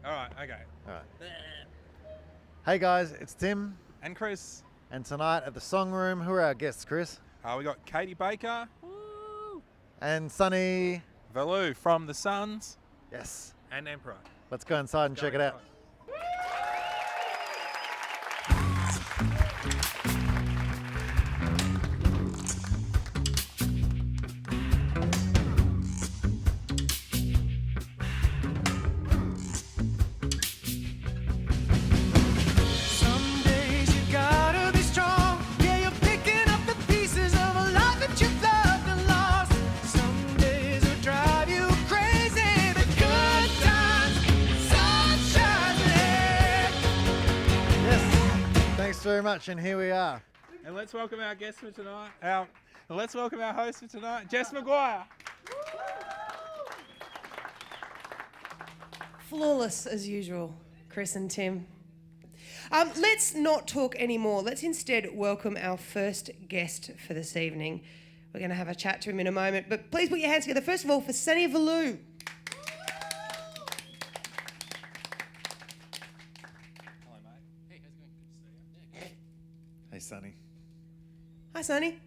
All right, okay. All right. Hey guys, it's Tim. And Chris. And tonight at the Songroom, who are our guests, Chris? We got Caiti Baker. Woo! And Sanny Veloo from The Suns. Yes. And Emperor. Let's go inside and check it out. Very much, and here we are. And let's welcome our guest for tonight. Let's welcome our host for tonight, Jess McGuire. Flawless as usual, Chris and Tim. Let's not talk anymore. Let's instead welcome our first guest for this evening. We're going to have a chat to him in a moment, but please put your hands together. First of all, for Sanny Veloo. Hey, Sonny. Hi, Sonny.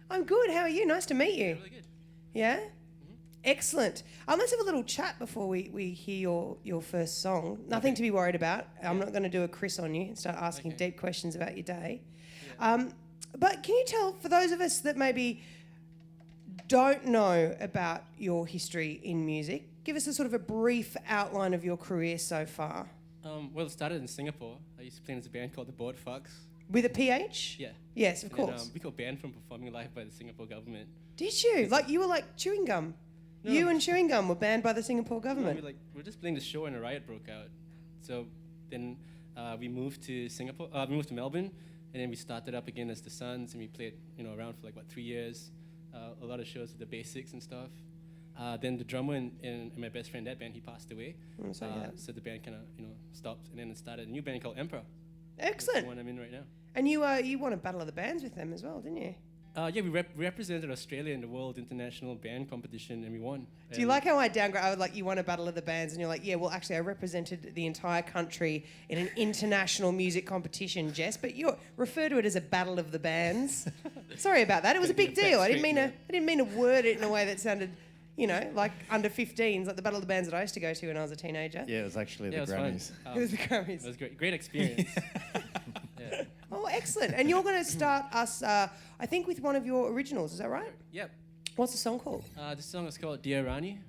I'm good. How are you? Nice to meet you. Really good. Yeah? Mm-hmm. Excellent. Let's have a little chat before we hear your first song. Nothing to be worried about. I'm not going to do a Chris on you and start asking deep questions about your day. Yeah. But can you tell, for those of us that maybe don't know about your history in music, give us a sort of a brief outline of your career so far. Well, it started in Singapore. I used to play in this band called the Board Fucks. With a PH? Yeah. Yes, of course. Then, we got banned from performing live by the Singapore government. Did you? Like, you were like chewing gum. No. You and chewing gum were banned by the Singapore government. No, we were just playing the show and a riot broke out. So then we moved to Singapore. We moved to Melbourne, and then we started up again as the Suns, and we played, around for like 3 years. A lot of shows with the Basics and stuff. Then the drummer and my best friend that band, he passed away. So the band kind of stopped, and then it started a new band called Emperor. Excellent. The one I'm in right now. And you won a Battle of the Bands with them as well, didn't you? Yeah, we represented Australia in the World International Band Competition, and we won. Do you like how I downgrade? I was like, you won a Battle of the Bands, and you're like, yeah, well, actually, I represented the entire country in an international music competition, Jess. But you refer to it as a Battle of the Bands. Sorry about that. It was a big deal. I didn't mean to word it in a way that sounded, like under 15s, like the Battle of the Bands that I used to go to when I was a teenager. Yeah, it was actually the Grammys. It was the Grammys. It was great experience. Yeah. Oh, excellent. And you're going to start us, I think, with one of your originals. Is that right? Yep. What's the song called? This song is called Dear Rani.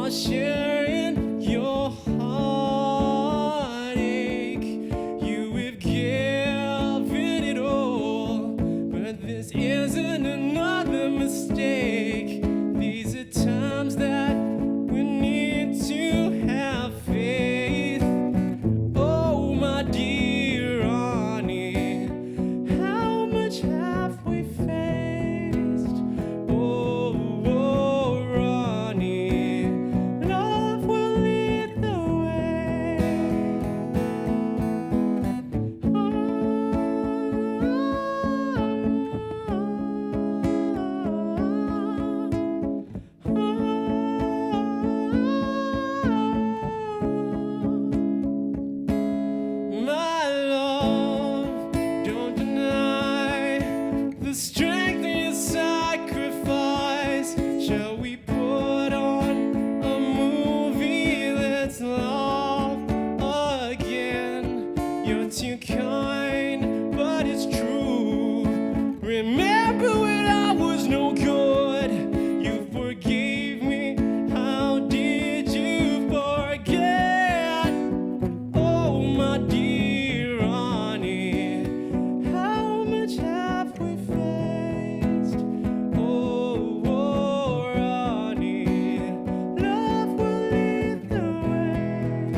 Sharing your heartache, you have given it all, but this isn't another mistake. These are times that we need to have faith. Oh, my dear Rani, how much have we faced? Oh, Rani, love will lead the way. My love, don't deny the strength in your sacrifice. Shall we put on a movie? Let's love again. You're too kind, but it's true. Remember when I was no good? You forgave me. How did you forget? Oh, my dear Rani, how much have we faced? Oh, Rani, love will lead the way.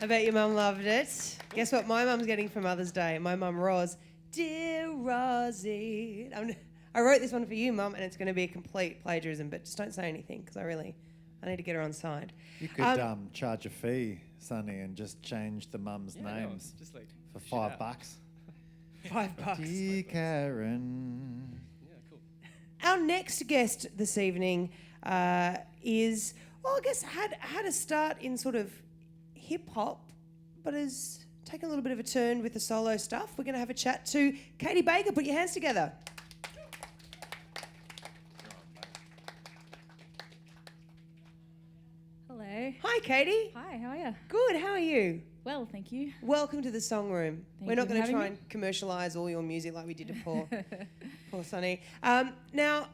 I bet your mum loved it. Guess what my mum's getting for Mother's Day? My mum, Roz. Dear Rosie. I wrote this one for you, Mum, and it's going to be a complete plagiarism, but just don't say anything because I need to get her on side. You could charge a fee, Sonny, and just change the mums' names just like for shout out. $5. $5. Dear Karen. Yeah, cool. Our next guest this evening is, well, I guess had a start in sort of hip hop, but has taken a little bit of a turn with the solo stuff. We're going to have a chat to Caiti Baker. Put your hands together. Hello. Hi, Caiti. Hi, how are you? Good. How are you? Well, thank you. Welcome to the Songroom. We're you not for going to having try me. and commercialise all your music like we did to poor Sonny. Now,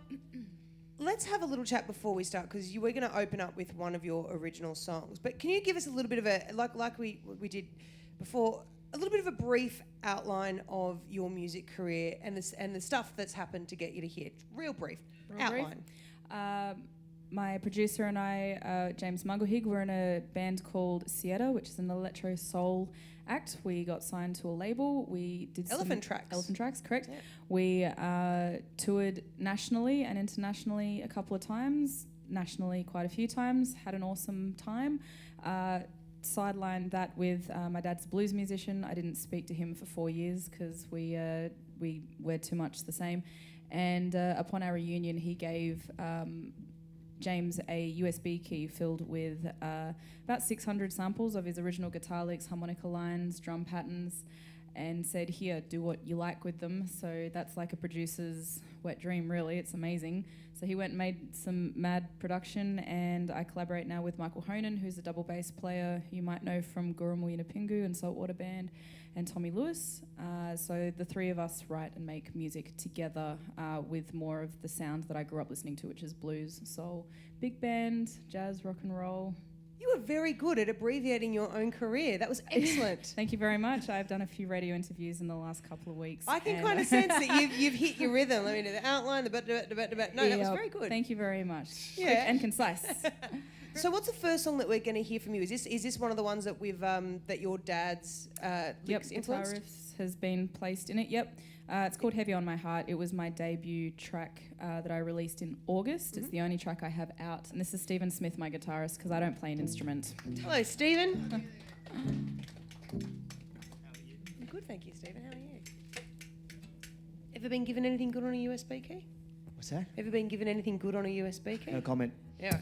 let's have a little chat before we start because we're going to open up with one of your original songs. But can you give us a little bit of a, like we did before, a little bit of a brief outline of your music career and the stuff that's happened to get you to here? Real brief outline. My producer and I, James Mangohig, we're in a band called Sieta, which is an electro soul act. We got signed to a label. We did Elephant Tracks. Elephant Tracks, correct. Yeah. We toured nationally and internationally a couple of times. Nationally quite a few times. Had an awesome time. Sidelined that with my dad's a blues musician. I didn't speak to him for 4 years because we were too much the same. And upon our reunion, he gave James a USB key filled with about 600 samples of his original guitar licks, harmonica lines, drum patterns, and said, here, do what you like with them. So that's like a producer's wet dream, really. It's amazing. So he went and made some mad production, and I collaborate now with Michael Hohnen, who's a double bass player you might know from Gurumul Pingu and Saltwater Band, and Tommy Lewis. So the three of us write and make music together with more of the sound that I grew up listening to, which is blues, soul, big band, jazz, rock and roll. You were very good at abbreviating your own career. That was excellent. Thank you very much. I've done a few radio interviews in the last couple of weeks. I can kind of sense that you've hit your rhythm. I mean, the outline, the no, that was very good. Thank you very much. Yeah. Quick and concise. So, what's the first song that we're going to hear from you? Is this one of the ones that we've that your dad's licks Guitar influenced? riffs has been placed in it. Yep. It's called Heavy on My Heart. It was my debut track that I released in August. Mm-hmm. It's the only track I have out. And this is Stephen Smith, my guitarist, because I don't play an instrument. Hello, Stephen. Good, thank you, Stephen. How are you? Ever been given anything good on a USB key? What's that? Ever been given anything good on a USB key? No comment. Yeah.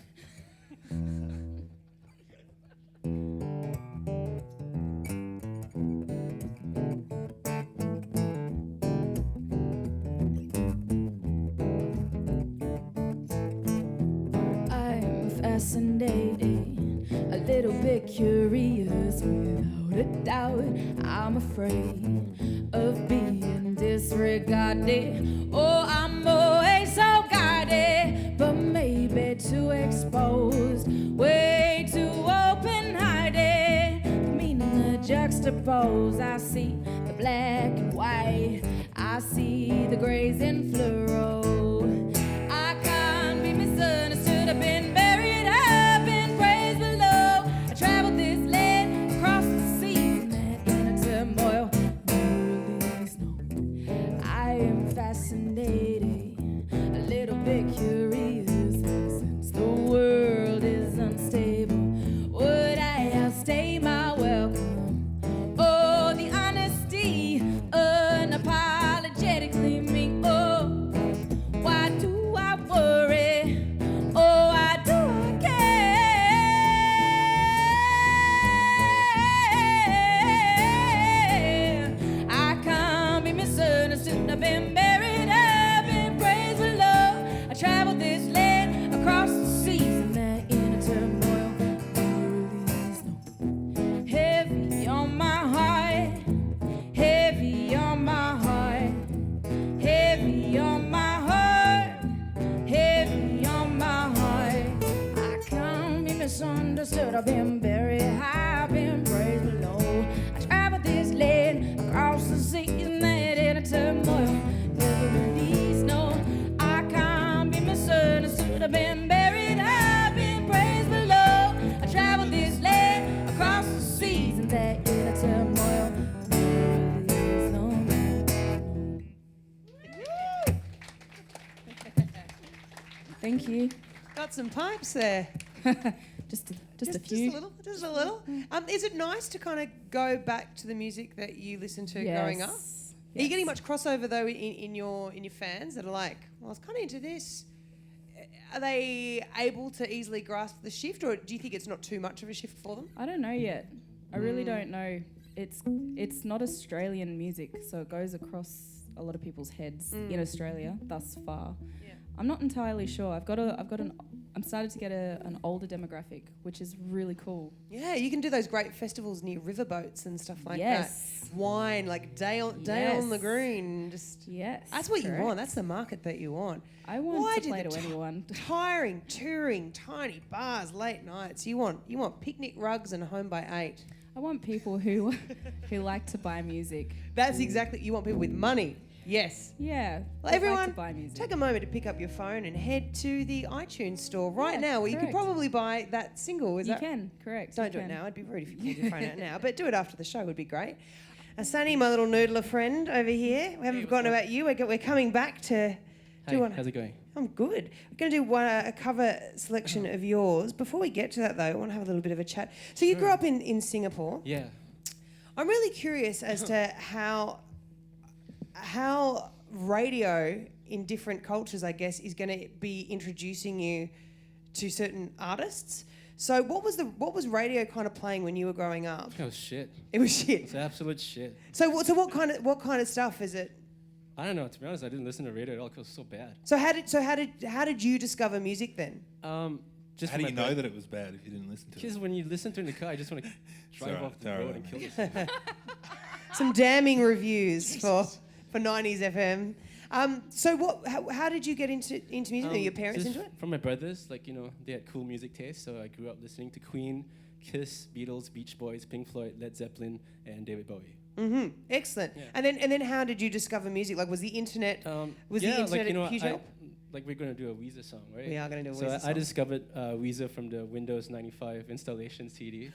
I'm fascinated, a little bit curious, without a doubt. I'm afraid of being disregarded. Oh, I'm always so guarded, but maybe too exposed, way too open-hearted. The meaning the juxtapose, I see the black and white, I see the grays in fluoro. I can't be misunderstood, I've been buried up in praise below. I traveled this land across the seas, and that inner turmoil never leaves. No, I am fascinated, a little bit curious, since the world is unstable. Would I outstay my welcome? Oh, the honesty, unapologetically me. Oh, why do I worry? Oh, why do I care? I can't be misunderstood. I've been buried up in praise below. I traveled this land across the seas, and that inner turmoil release. No, heavy on my heart, heavy on my heart, heavy on my heart, heavy on my heart. I can't be misunderstood. I've been buried high, I've been praised below. I traveled this land across the seas, and that inner turmoil never release. No, I can't be misunderstood. I've been buried high, I've been praised below. I traveled this land across the seas, Thank you. Got some pipes there. Just a few. Just a little. Is it nice to kind of go back to the music that you listened to growing up? Are you getting much crossover though in your fans that are like, well, I was kind of into this? Are they able to easily grasp the shift, or do you think it's not too much of a shift for them? I don't know yet. I really don't know. It's not Australian music, so it goes across a lot of people's heads in Australia thus far. Yeah. I'm not entirely sure. I'm starting to get an older demographic, which is really cool. Yeah, you can do those great festivals near riverboats and stuff like that. Wine, like day on the green. That's what you want. That's the market that you want. I want to play to anyone. Tiring, touring, tiny bars, late nights. You want picnic rugs and home by 8. I want people who like to buy music. That's exactly. You want people with money. Yes. Yeah. Well, everyone, like to buy music. Take a moment to pick up your phone and head to the iTunes store right now, where you could probably buy that single. You can, correct. Don't do it now. It'd be rude if you pulled your phone out now, but do it after the show would be great. Sanny, my little noodler friend over here. We haven't forgotten about you. We're coming back to do one. How's it going? I'm good. We're going to do a cover selection of yours. Before we get to that, though, I want to have a little bit of a chat. So you grew up in Singapore. Yeah. I'm really curious as to how radio in different cultures, I guess, is going to be introducing you to certain artists. So what was radio kind of playing when you were growing up? It was shit. It was shit. It's absolute shit. So what kind of stuff is it? I don't know. To be honest, I didn't listen to radio at all because it was so bad. So how did you discover music then? Just how do you know that it was bad if you didn't listen to it? Because when you listen to it in the car, I just want to drive off the road and kill yourself. Some damning reviews for 90s FM. So how did you get into music? Were your parents into it? From my brothers, they had cool music taste, so I grew up listening to Queen, Kiss, Beatles, Beach Boys, Pink Floyd, Led Zeppelin, and David Bowie. Mm-hmm. Excellent. Yeah. And then how did you discover music? Like, was the internet a huge help? Like, we're going to do a Weezer song, right? We are going to do a Weezer song. So I discovered Weezer from the Windows 95 installation CD.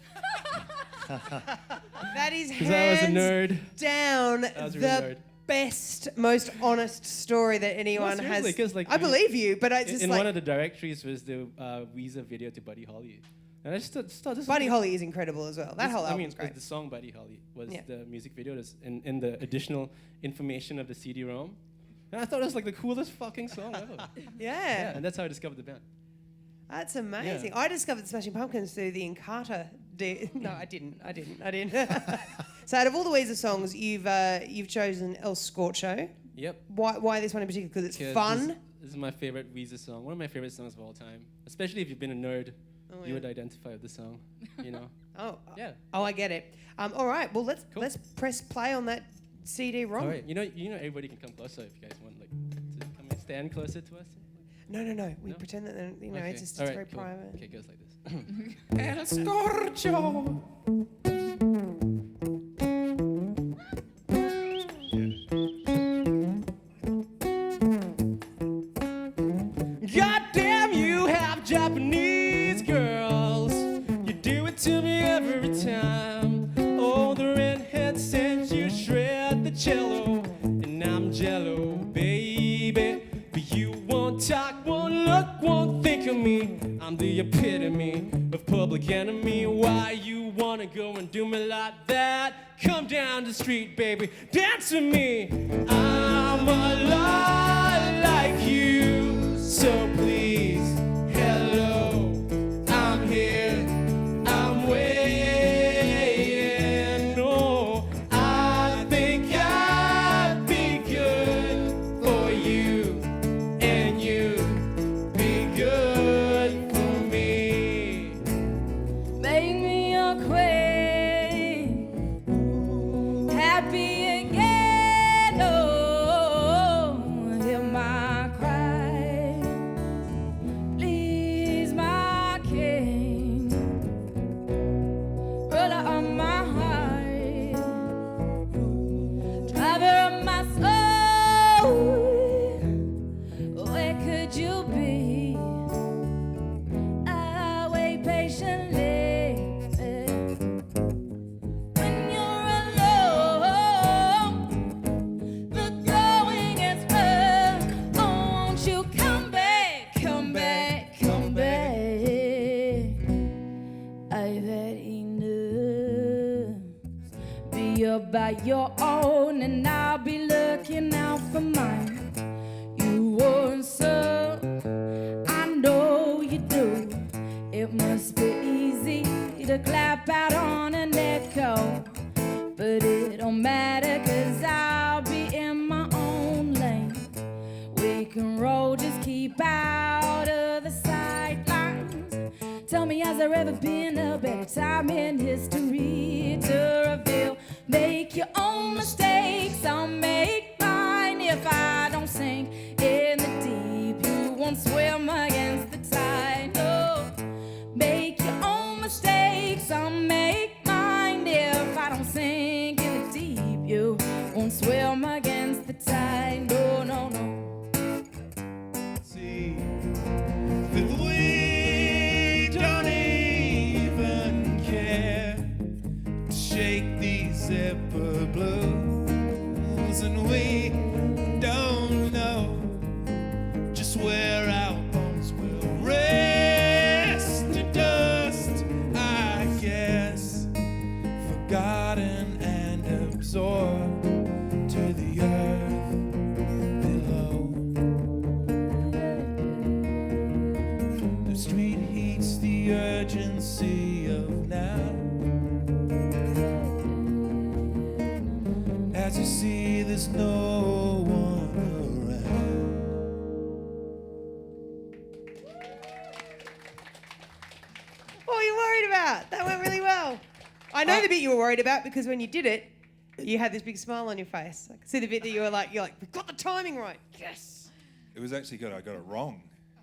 That is hands I was a nerd. Down nerd. Best, most honest story that anyone has. I believe you, but I just in one of the directories was the Weezer video to Buddy Holly. And I just thought this Buddy Holly is incredible as well. That whole album's great. The song Buddy Holly was the music video in the additional information of the CD-ROM. And I thought it was like the coolest fucking song ever. Yeah. And that's how I discovered the band. That's amazing. Yeah. I discovered the Smashing Pumpkins through the Encarta. No, I didn't. So out of all the Weezer songs, you've chosen El Scorcho. Yep. Why this one in particular? Because it's fun. This is my favorite Weezer song. One of my favorite songs of all time. Especially if you've been a nerd, you would identify with the song. You know. Yeah. Oh, I get it. All right. Well, let's press play on that CD-ROM. All right. You know, everybody can come closer if you guys want, to come and stand closer to us. No. We pretend that okay. It's just very private. Okay, it goes like this. El Scorcho. Goddamn, you have Japanese girls. You do it to me every time. Oh, the redhead said you shred the cello, and I'm jello, baby. But you won't talk, won't look, won't think of me. I'm the epitome of public enemy. Why you wanna go and do me like that? Come down the street, baby, dance with me. I'm a lot like you, so please, hello, I'm here, I'm waiting. Oh, I think I'd be good for you, and you'd be good for me. Make me your queen, happy again. Oh, hear my cry, please, my king. Ruler of my heart, driver of my soul. Where could you be? I wait patiently. I've had enough. Be about your own, and I'll be looking out for mine. You want some, I know you do. It must be easy to clap out on an echo, but it don't matter, 'cause I'll be in my own lane. We can roll, just keep out of the sidelines. Tell me, has there ever been a better time in history to reveal? Make your own mistakes, I'll make mine. If I don't sink in the deep, you won't swim against the tide. No, make your own mistakes, I'll make mine. If I don't sink in the deep, you won't swim against the tide. No, no, no. See that we don't even care to shake these zipper blues, and we don't know just where our bones will rest to dust, I guess, forgotten and absorbed to the earth below. The street heats the urgency of now, as you see there's no one around. What were you worried about? That went really well. I know the bit you were worried about, because when you did it, you had this big smile on your face. I could see the bit that you're like, we've got the timing right. Yes. It was actually good. I got it wrong.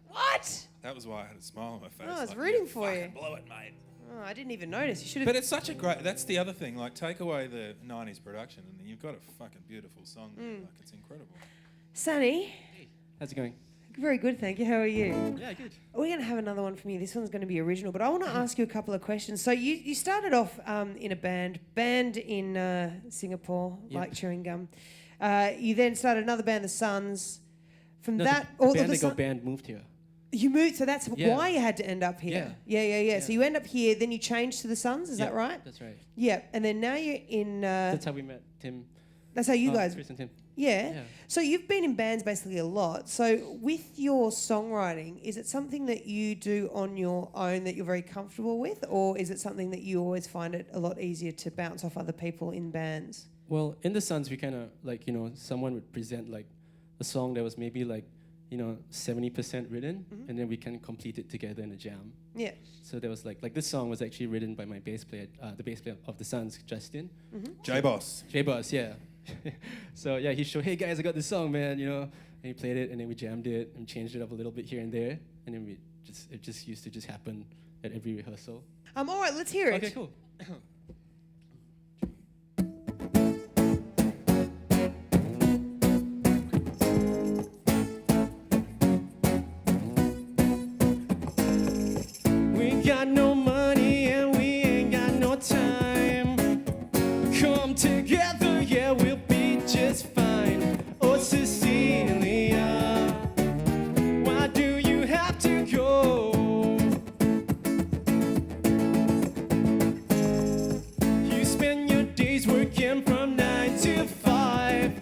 What? That was why I had a smile on my face. Oh, I was Like, rooting for you. Blow it, mate. Oh, I didn't even notice. You should have. But it's such a great. That's the other thing. Like, take away the '90s production, and you've got a fucking beautiful song. Like, it's incredible. Sanny, How's it going? very good, thank you. How are you? Yeah, good. We're going to have another one from you. This one's going to be original, but I want to ask you a couple of questions. So you started off in a band in Singapore, Yep. like Chewing Gum. You then started another band, The Suns. From No, that, the or band the that got Sun- banned moved here. you moved, so that's Yeah. why you had to end up here. Yeah. So you end up here, then you changed to The Suns, is that Yeah, right? That's right. Yeah, and then now you're in. That's how we met Tim. That's how you guys. Chris and Tim. Yeah. Yeah. So you've been in bands basically a lot. So with your songwriting, is it something that you do on your own that you're very comfortable with, or is it something that you always find it a lot easier to bounce off other people in bands? Well, in the Suns, we kind of like, someone would present like a song that was maybe like, 70% written, and then we can complete it together in a jam. Yeah. So there was like this song was actually written by my bass player, the bass player of the Suns, Justin. J-Boss. J-Boss, yeah. So yeah, he showed, hey guys, I got this song, man, and he played it, and then we jammed it and changed it up a little bit here and there, and then it just used to just happen at every rehearsal. All right, let's hear it. Okay, cool. We got no money and we ain't got no time. Come together, yeah, we'll be just fine. Oh, Cecelia, why do you have to go? You spend your days working from 9 to 5.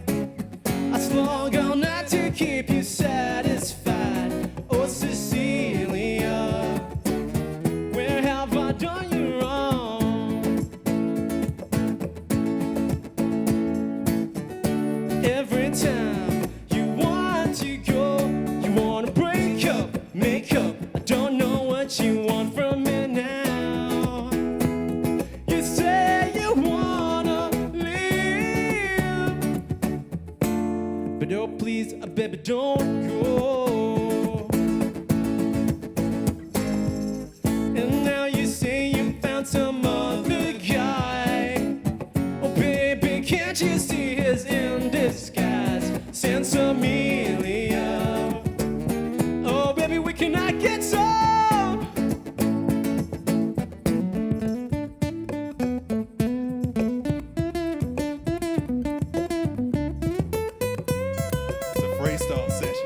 I slog all night to keep you satisfied. Oh, Cecelia, where have I done you wrong? Every time you want to go, you want to break up, make up. I don't know what you want from me now. You say you wanna leave, but oh please, baby, don't go. And now you say you found some other guy. Oh baby, can't you see his in disguise? Sensimelia. Oh baby, we cannot get some. It's a freestyle session.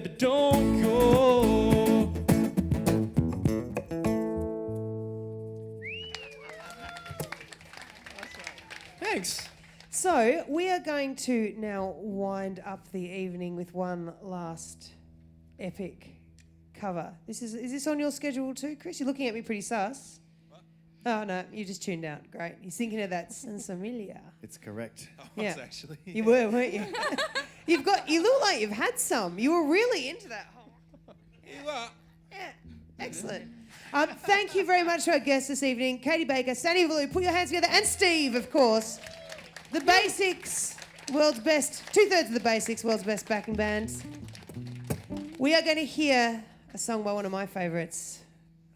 baby, don't go. Thanks. So we are going to now wind up the evening with one last epic cover. Is this on your schedule too, Chris? You're looking at me pretty sus. What? Oh no, you just tuned out. Great. He's thinking of that Sensimilia. It's correct. I Yeah. was actually. You were, weren't you? You look like you've had some. You were really into that whole. You are. Yeah, excellent. Thank you very much to our guests this evening, Caiti Baker, Sanny Veloo, put your hands together, and Steve, of course. The Basics, world's best, 2/3 of the Basics, world's best backing bands. We are going to hear a song by one of my favourites,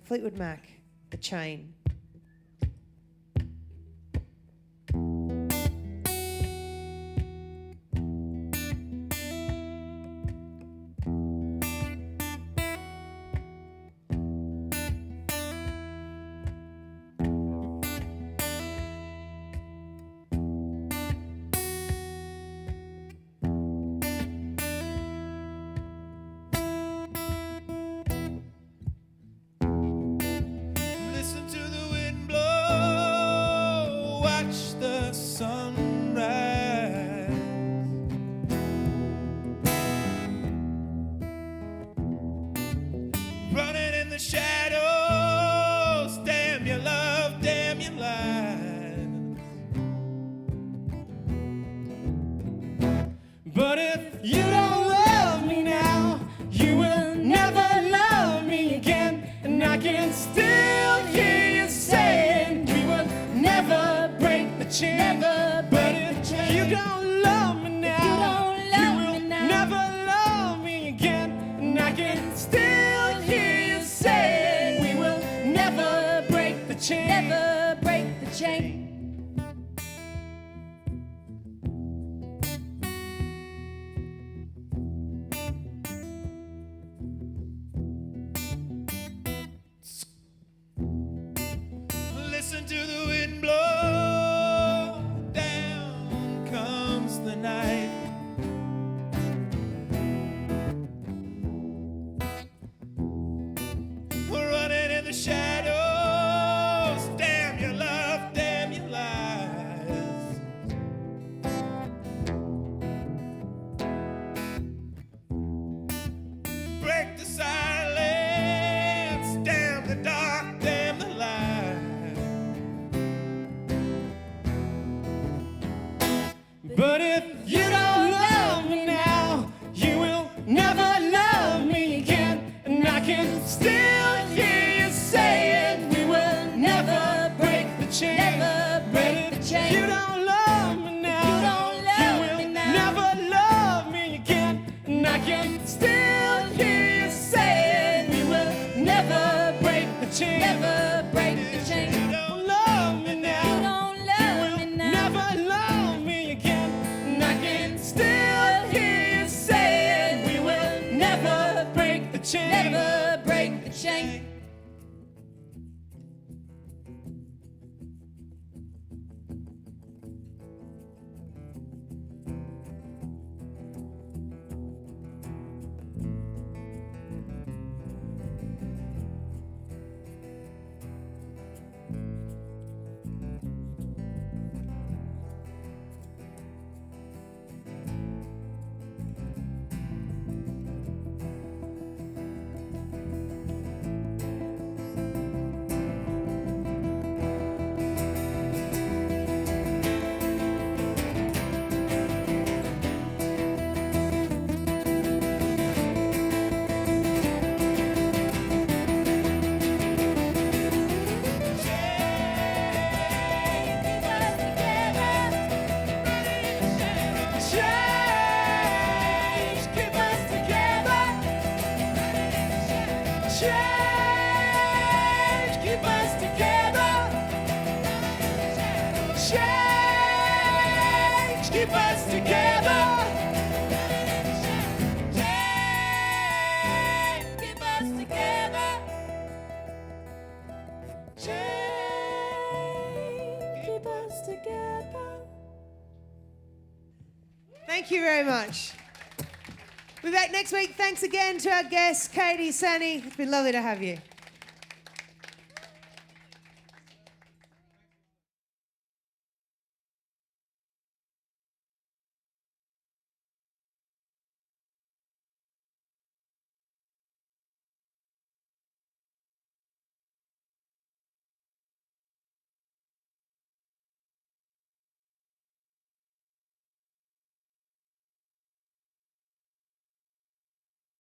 Fleetwood Mac, The Chain. Listen to the wind blow, watch the sunrise. Running in the shadows, damn your love, damn your lies. But if you don't love me now, you will never love me again. And I can still hear you saying we will never break the chain. But if you don't love me now, you will never love me again. And I can still hear you saying we will never break the chain. Never break the chain. Listen to the wind blow, down comes the night. We're running in the shadows, damn your love, damn your lies. Break the silence, damn the dark, damn the light. But if you don't love me now, you will never love me again. And I can still hear you saying we will never break the chain. Never break But the if chain. you don't love me now, You don't love you will me now. never love me again. And I can still hear you saying we will never break the chain. Never break the You chain. don't love me now. You don't love me now. Never love me again. And I can still hear you saying we will never break the chain. Never break the chain. Thank you very much. We'll be back next week. Thanks again to our guests, Caiti, Sanny. It's been lovely to have you.